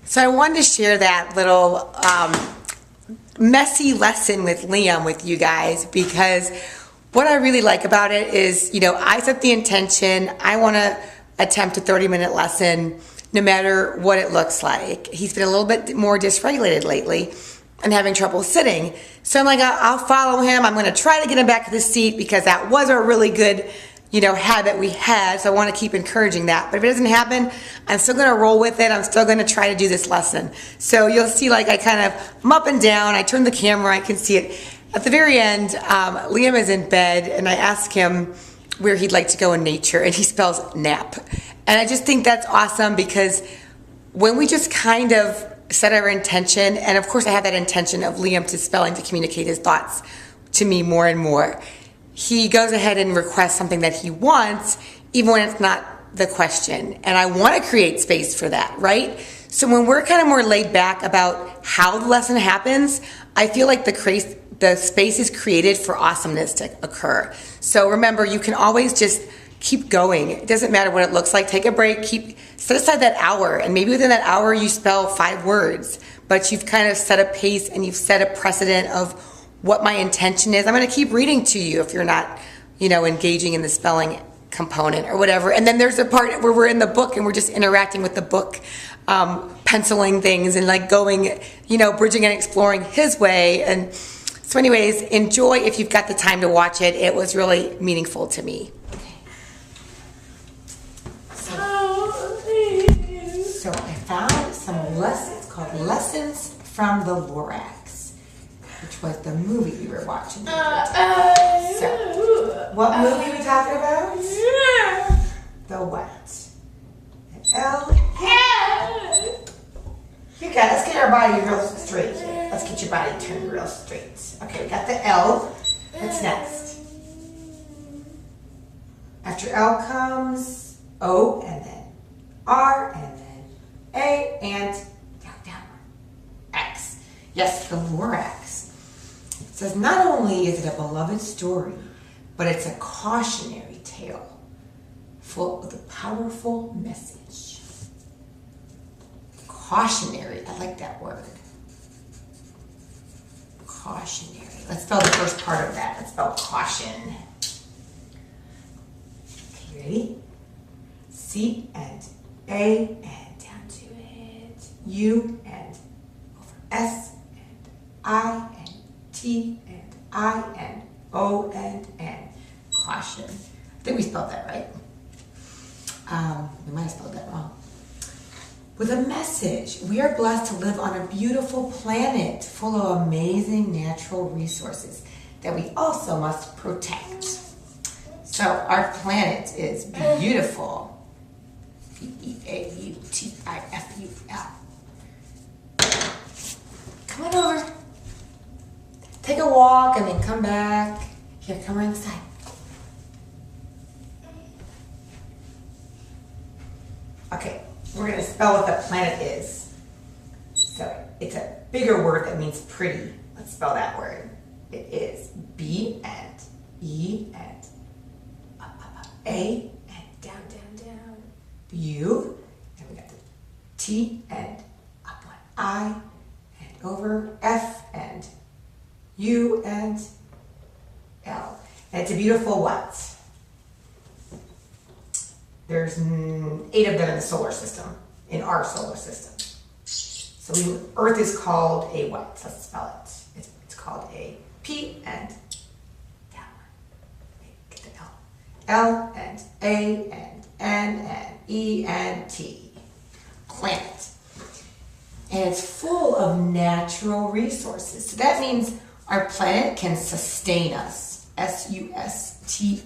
So I wanted to share that little messy lesson with Liam with you guys, because what I really like about it is, you know, I set the intention. I want to attempt a 30-minute lesson no matter what it looks like. He's been a little bit more dysregulated lately and having trouble sitting. So I'm like, I'll follow him. I'm going to try to get him back to the seat because that was a really good, you know, habit we had. So I want to keep encouraging that. But if it doesn't happen, I'm still going to roll with it. I'm still going to try to do this lesson. So you'll see, like, I'm up and down. I turn the camera. I can see it. At the very end, Liam is in bed, and I ask him where he'd like to go in nature, and he spells nap. And I just think that's awesome, because when we just kind of set our intention, and of course I have that intention of Liam to spelling to communicate his thoughts to me more and more, he goes ahead and requests something that he wants, even when it's not the question. And I want to create space for that, right? So when we're kind of more laid back about how the lesson happens, I feel like the space is created for awesomeness to occur. So remember, you can always just keep going. It doesn't matter what it looks like. Take a break. Set aside that hour, and maybe within that hour you spell 5 words, but you've kind of set a pace and you've set a precedent of what my intention is. I'm going to keep reading to you if you're not, you know, engaging in the spelling component or whatever. And then there's a part where we're in the book and we're just interacting with the book, penciling things and like going, you know, bridging and exploring his way. And so anyways, enjoy if you've got the time to watch it. It was really meaningful to me. So I found some lessons called Lessons from the Lorax, which was the movie we were watching. So, what movie are we talking about? The what? The L. You got it. Let's get our body real straight here. Let's get your body turned real straight. Okay, we got the L. What's next? After L comes O, and then R, and then A, and down, X. Yes, the Lorax. It says not only is it a beloved story, but it's a cautionary tale full of a powerful message. Cautionary, I like that word. Cautionary. Let's spell the first part of that. Let's spell caution. Okay, ready? C and A and down to it. U and over S and I and T and I and O and N. Caution. I think we spelled that right. We might have spelled that wrong. With a message. We are blessed to live on a beautiful planet full of amazing natural resources that we also must protect. So our planet is beautiful. Beautiful. Come on over. Take a walk and then come back. Here, come around the side. Okay, we're going to spell what the planet is. So it's a bigger word that means pretty. Let's spell that word. It is B and E and A and down. U, and we got the T and up one I and over F and U and L. And it's a beautiful what? There's 8 of them in the solar system, in our solar system. So Earth is called a what? Let's spell it. It's called a P and down. Get the L. L and A and N and E and T. Planet. And it's full of natural resources. So that means our planet can sustain us. S-U-S-T-A-I-N.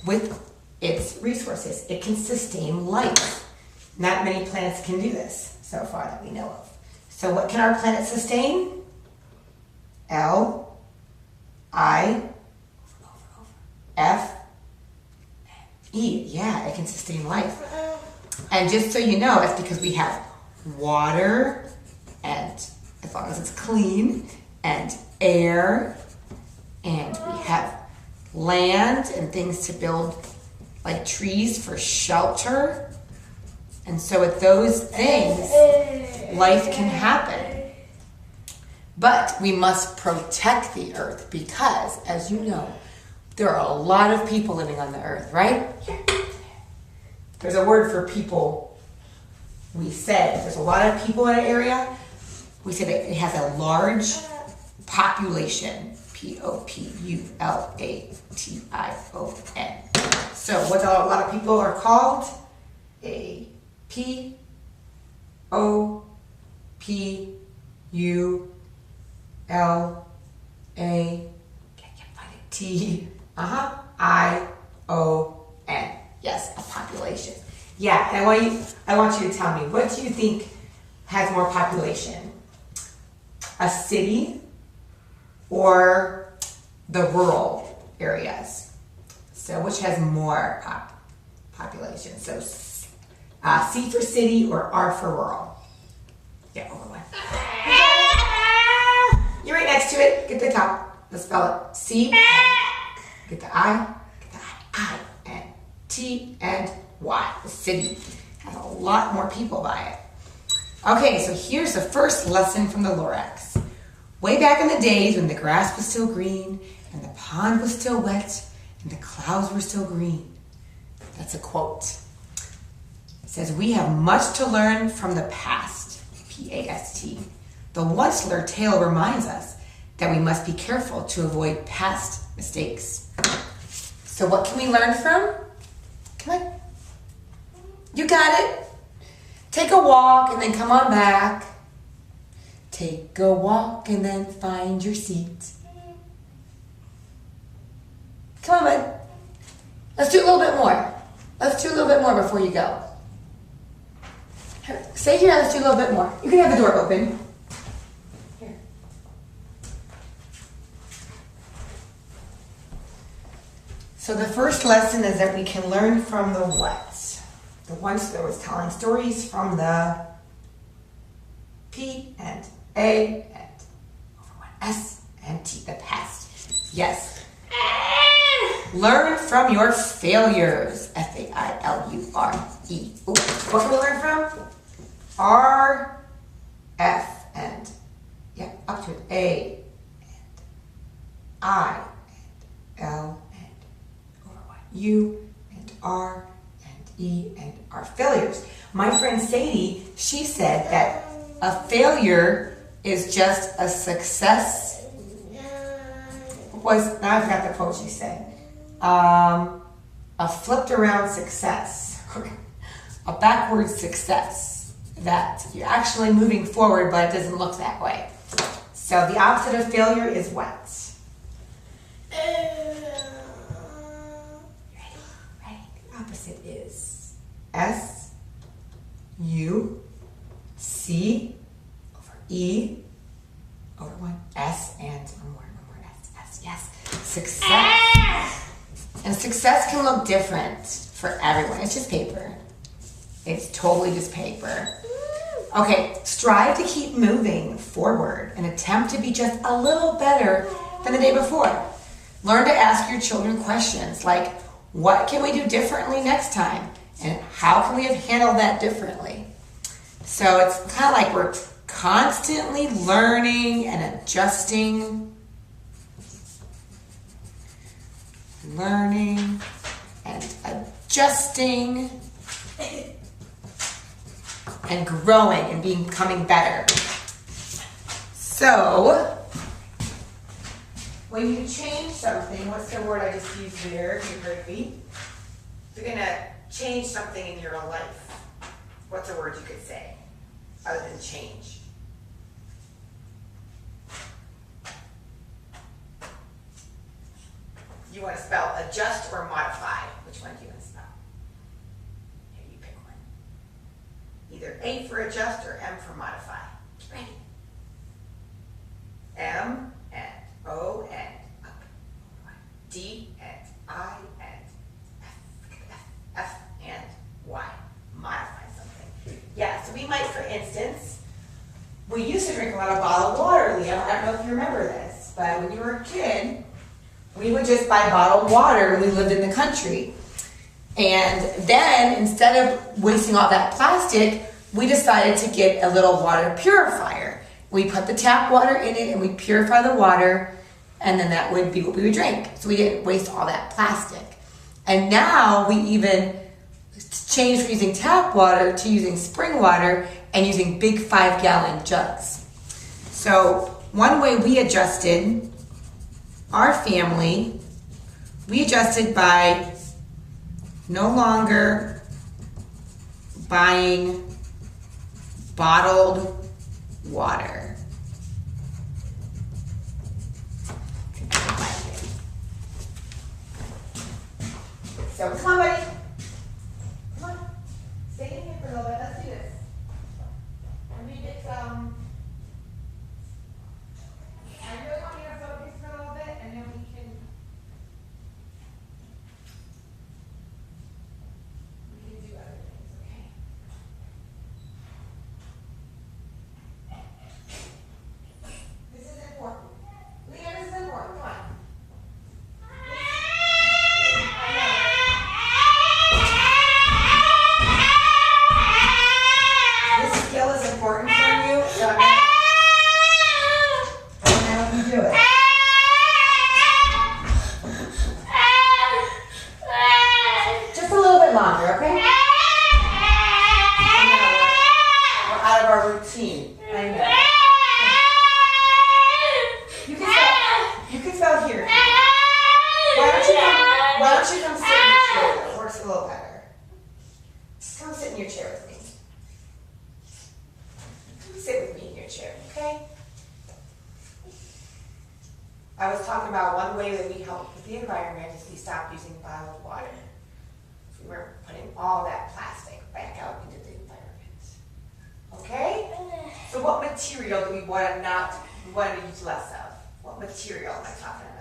With its resources. It can sustain life. Not many planets can do this so far that we know of. So what can our planet sustain? L, I, F, E. Yeah, it can sustain life. And just so you know, it's because we have water, and as long as it's clean, and air, and we have land and things to build, like trees for shelter, And so with those things, life can happen. But we must protect the earth because, as you know, there are a lot of people living on the earth, right? There's a word for people. We said there's a lot of people in an area. We said it has a large population. Population. So what a lot of people are called? A P-O-P-U-L-A-T-I-O-N. Yes, a population. Yeah, and I want you to tell me, what do you think has more population? A city or the rural areas? So which has more population? So C for city or R for rural? Yeah, over one. You're right next to it. Get the top. Let's spell it. C. Get the I. Get the I. N. T and Y. The city has a lot more people by it. Okay, so here's the first lesson from the Lorax. Way back in the days when the grass was still green and the pond was still wet and the clouds were still green. That's a quote. It says, we have much to learn from the past, P-A-S-T. The Once-ler tale reminds us that we must be careful to avoid past mistakes. So what can we learn from? Come on. You got it. Take a walk and then come on back. Take a walk and then find your seat. Come on, bud. Let's do a little bit more. Let's do a little bit more before you go. Stay here, let's do a little bit more. You can have the door open. Here. So the first lesson is that we can learn from the what? The ones that was telling stories from the P and A and over one S and T, the past. Yes. Learn from your failures. F-A-I-L-U-R-E. Ooh, what can we learn from? R, F, and up to it. A, and I, and L, and over one. U, and R, and E, and our failures. My friend Sadie, she said that a failure is just a success. Now I forgot the quote she said. A flipped around success. A backward success. That you're actually moving forward, but it doesn't look that way. So the opposite of failure is what? Ready? The opposite is S, U, C, over E, over one, S, and one more S, yes. Success. And success can look different for everyone. It's just paper. It's totally just paper. Okay, strive to keep moving forward and attempt to be just a little better than the day before. Learn to ask your children questions like, what can we do differently next time? And how can we have handled that differently? So it's kind of like we're constantly learning and adjusting. Learning and adjusting. And growing and becoming better. So, when you change something, what's the word I just used there? You heard me. You're going to change something in your life. What's a word you could say other than change? You want to spell adjust or modify? Which one do you want to spell? Either A for adjust or M for modify. Ready? M and O and up. D and I and F and Y. Modify something. Yeah, so we might, for instance, we used to drink a lot of bottled water, Liam. I don't know if you remember this, but when you were a kid, we would just buy bottled water when we lived in the country. And then instead of wasting all that plastic, we decided to get a little water purifier. We put the tap water in it and we purify the water, and then that would be what we would drink. So we didn't waste all that plastic. And now we even changed from using tap water to using spring water and using big 5-gallon jugs. So one way we adjusted our family, we adjusted by no longer buying bottled water. So come on, buddy. Come on. Stay in here for a little bit. Let's do this. Let me get some. I really want you to focus for a little bit, and then we can do other things, okay? This is important. Leah, this is important. Come on. This skill is important for you, so I'm gonna help you do it. Just a little bit longer, okay? I know, we're out of our routine. I know. You can spell here. Why don't you come sit in your chair? It works a little better. Just come sit in your chair with me. Come sit with me in your chair, okay? I was talking about one way that we help with the environment is we stopped using bottled water. We weren't putting all that plastic back out into the environment. Okay? So what material do we want to use less of? What material am I talking about?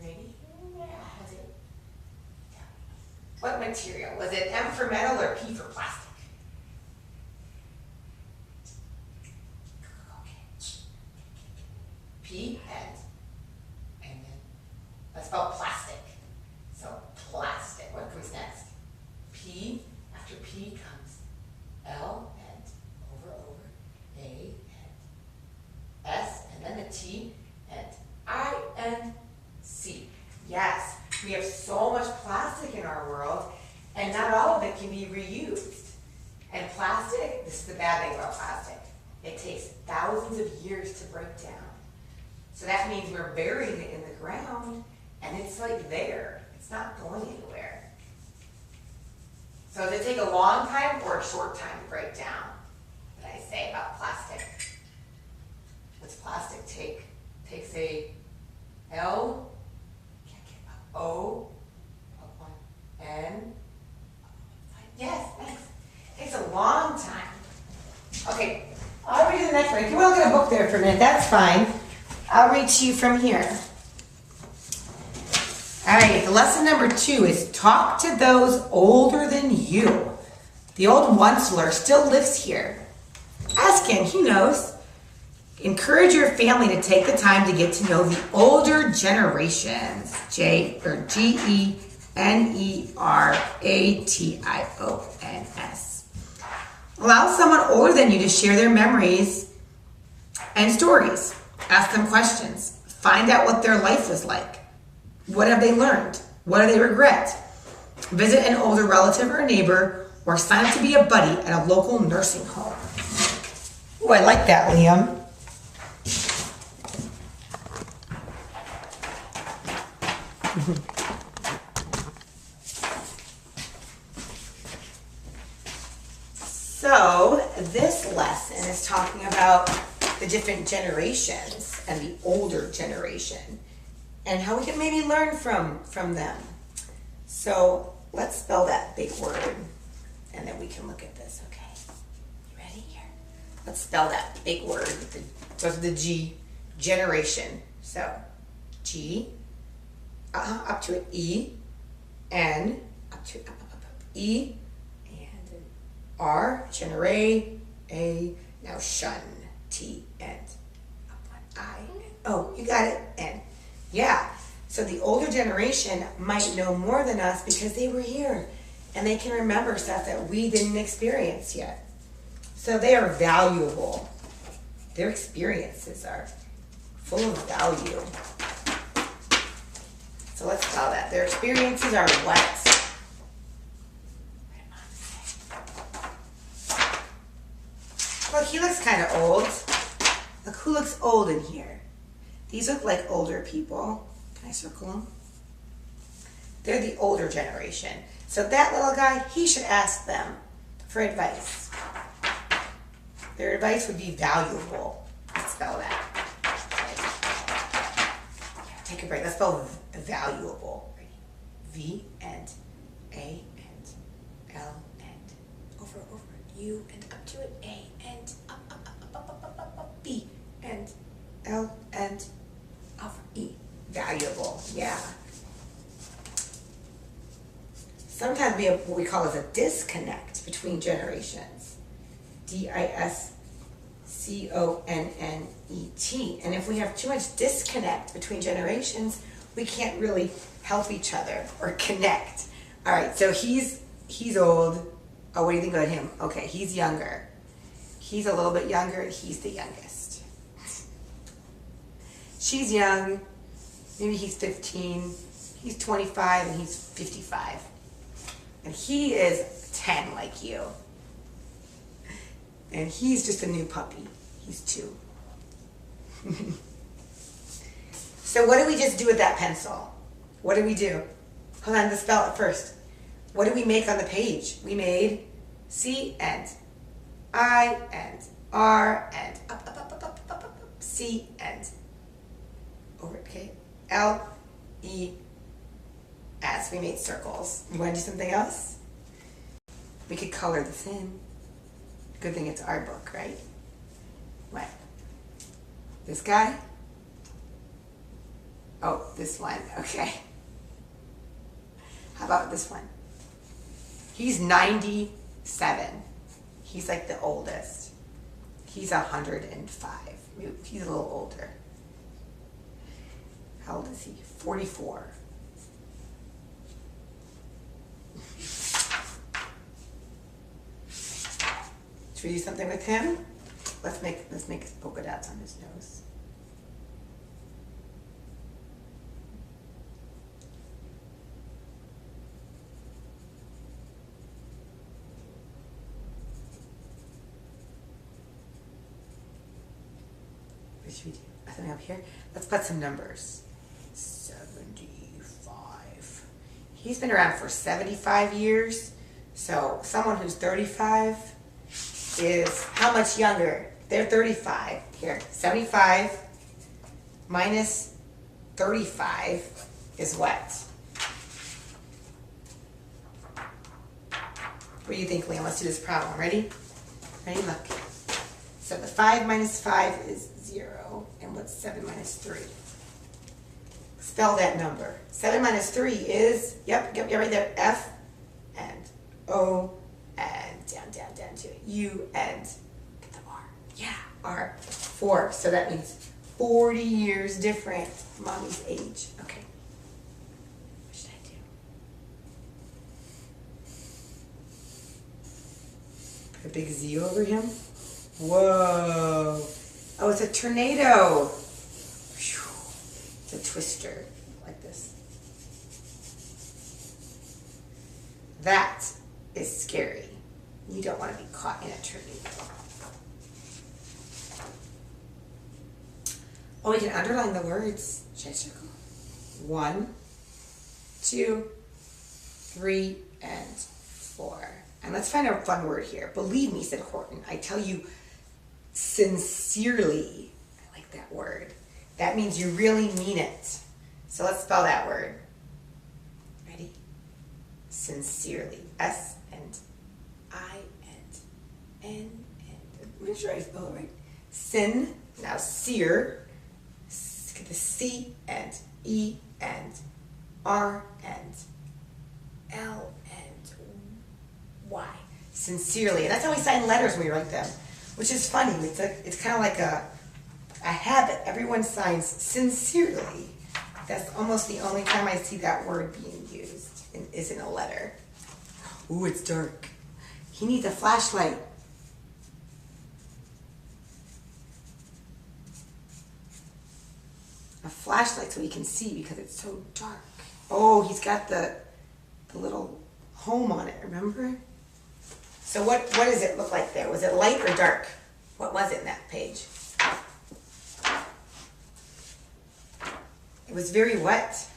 Ready? Yeah. What material? Was it M for metal or P for plastic? P and then let's spell plastic. So plastic. What comes next? P. After P comes L and over, A and S, and then the T and I and C. Yes, we have so much plastic in our world, and not all of it can be reused. And plastic, this is the bad thing about plastic, it takes thousands of years to break down. So that means we're burying it in the ground, and it's like there. It's not going anywhere. So does it take a long time or a short time to break down? What did I say about plastic? What's plastic take? Takes a L, O, up on N. Yes, thanks. Takes a long time. Okay, I'll read you the next one. If you want to look at a book there for a minute, that's fine. I'll read to you from here. All right, lesson number 2 is talk to those older than you. The old once-ler still lives here. Ask him, he knows. Encourage your family to take the time to get to know the older generations. Generatons. Allow someone older than you to share their memories and stories. Ask them questions. Find out what their life was like. What have they learned? What do they regret? Visit an older relative or a neighbor, or sign up to be a buddy at a local nursing home. Ooh, I like that, Liam. So this lesson is talking about the different generations and the older generation and how we can maybe learn from them. So let's spell that big word and then we can look at this, okay? You ready here? Let's spell that big word. Goes with the G, generation. So G, up to an E, N, up to up, E, and R, generate, A, now shun, T, and up on I, O. You got it, N. Yeah. So the older generation might know more than us because they were here and they can remember stuff that we didn't experience yet. So they are valuable. Their experiences are full of value. So let's call that. Their experiences are what? Look, he looks kind of old. Look, who looks old in here? These look like older people. Can I circle them? They're the older generation. So that little guy, he should ask them for advice. Their advice would be valuable. Let's spell that. Take a break. Let's spell valuable. V and A and L and over, U and up to it, A and up, B and L and over E. Valuable, yeah. Sometimes we have what we call as a disconnect between generations. disconnet. And if we have too much disconnect between generations, we can't really help each other or connect. All right, so he's old. Oh, what do you think about him? Okay, he's younger. He's a little bit younger. He's the youngest. She's young. Maybe he's 15. He's 25 and he's 55. And he is 10 like you. And he's just a new puppy. He's 2. So what did we just do with that pencil? What did we do? Hold on, let's spell it first. What did we make on the page? We made C and I and R and up, C and over, okay, L, E, S. We made circles. You want to do something else? We could color this in. Good thing it's our book, right? What? This guy? Oh, this one. Okay. How about this one? He's 97. He's like the oldest. He's 105. He's a little older. How old is he? 44. Should we do something with him? Let's make his polka dots on his nose. What should we do? Something up here? Let's put some numbers. 75. He's been around for 75 years. So someone who's 35 is how much younger? They're 35. Here, 75 minus 35 is what? What do you think, Liam? Let's do this problem. Ready? Ready? Look. So the 5 minus 5 is 0. And what's 7 minus 3? Spell that number. 7 minus 3 is, yep, right there, F and O and down to U and get the R. Yeah, R. 4. So that means 40 years different from Mommy's age. Okay. What should I do? Put a big Z over him. Whoa. Oh, it's a tornado. It's a twister like this. That is scary. You don't want to be caught in a tornado. Oh, we can underline the words. Should I circle? 1, 2, 3, and 4. And let's find a fun word here. Believe me, said Horton. I tell you sincerely. I like that word. That means you really mean it. So let's spell that word. Ready? Sincerely. S and I and N and make sure I spell it right. Sin. Now sear. Get the C and E and R and L and Y. Sincerely. And that's how we sign letters when we write them, which is funny. It's kind of like a habit. Everyone signs sincerely. That's almost the only time I see that word being used, is in a letter. Ooh, it's dark. He needs a flashlight. A flashlight so he can see because it's so dark. Oh, he's got the little home on it, remember? So what does it look like there? Was it light or dark? What was it in that page? It was very wet.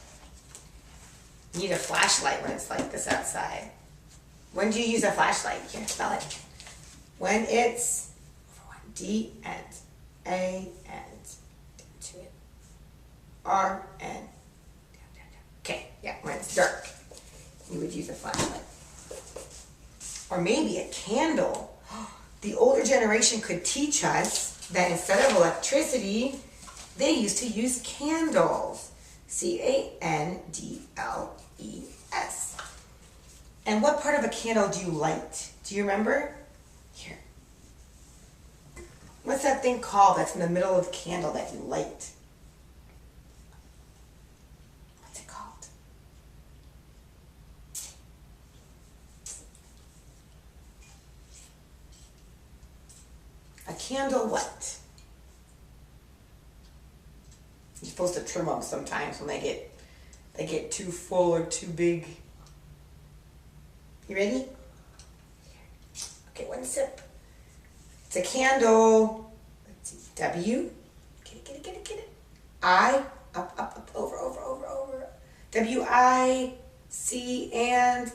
You need a flashlight when it's like this outside. When do you use a flashlight? Here, spell it. When it's D and A and to it. R and okay, yeah, when it's dark, you would use a flashlight. Or maybe a candle. The older generation could teach us that instead of electricity, they used to use candles. C-A-N-D-L-E-S. And what part of a candle do you light? Do you remember? Here. What's that thing called that's in the middle of the candle that you light? What's it called? A candle what? You're supposed to trim them sometimes when they get too full or too big. You ready? Okay, one sip. It's a candle. Let's see. W. Get it. I. Up, over. W-I-C and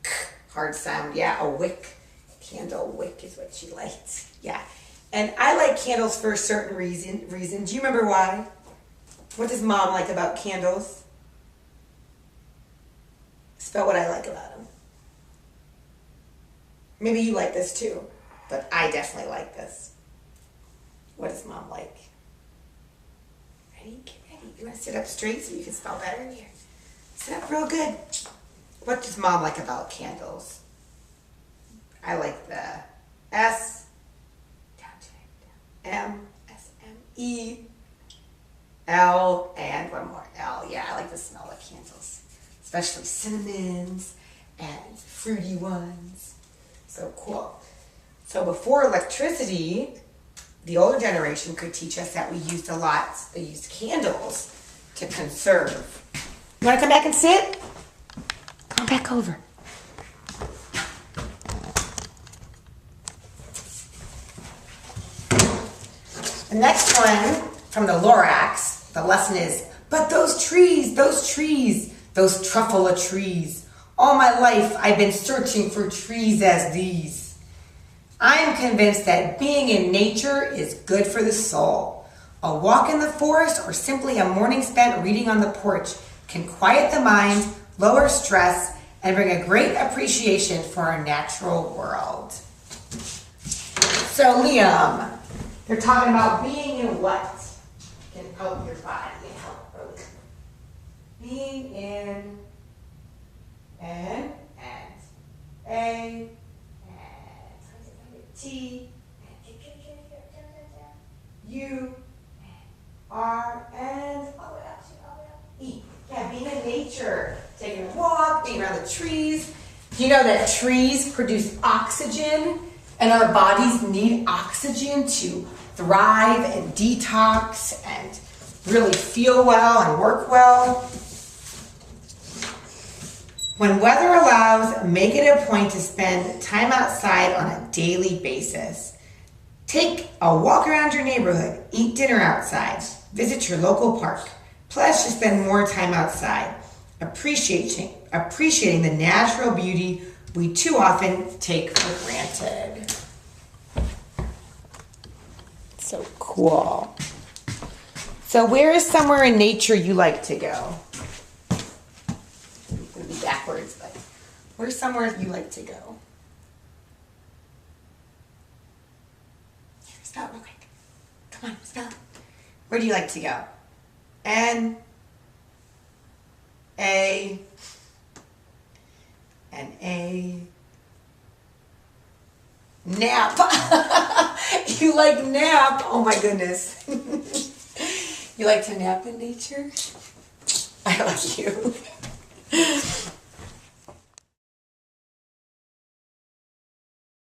K. Hard sound. Yeah, a wick. Candle wick is what she lights. Yeah. And I like candles for a certain reason. Do you remember why? What does Mom like about candles? Spell what I like about them. Maybe you like this too, but I definitely like this. What does Mom like? Ready? Get ready. You want to sit up straight so you can spell better? Here. Sit up real good. What does Mom like about candles? I like the S, down to it, M, S-M-E, L, and one more L. Yeah, I like the smell of candles, especially cinnamons and fruity ones. So cool. So before electricity, the older generation could teach us that they used candles to conserve. You want to come back and sit? Come back over. The next one from the Lorax, the lesson is, but those trees, those truffle of trees. All my life I've been searching for trees as these. I am convinced that being in nature is good for the soul. A walk in the forest or simply a morning spent reading on the porch can quiet the mind, lower stress, and bring a great appreciation for our natural world. So Liam, they're talking about being in what can help your body and help both. Being in N and A and T and U R and all the way up to E. Yeah, being in nature, taking a walk, being around the trees. Do you know that trees produce oxygen and our bodies need oxygen to thrive and detox and really feel well and work well? When weather allows, make it a point to spend time outside on a daily basis. Take a walk around your neighborhood, eat dinner outside, visit your local park. Pledge to spend more time outside, appreciating the natural beauty we too often take for granted. So cool. So where is somewhere in nature you like to go? It's going to be backwards, but where's somewhere you like to go? Here, spell it real quick. Come on, spell it. Where do you like to go? N, A, and A. Nap. You like nap? Oh my goodness. You like to nap in nature? I love you.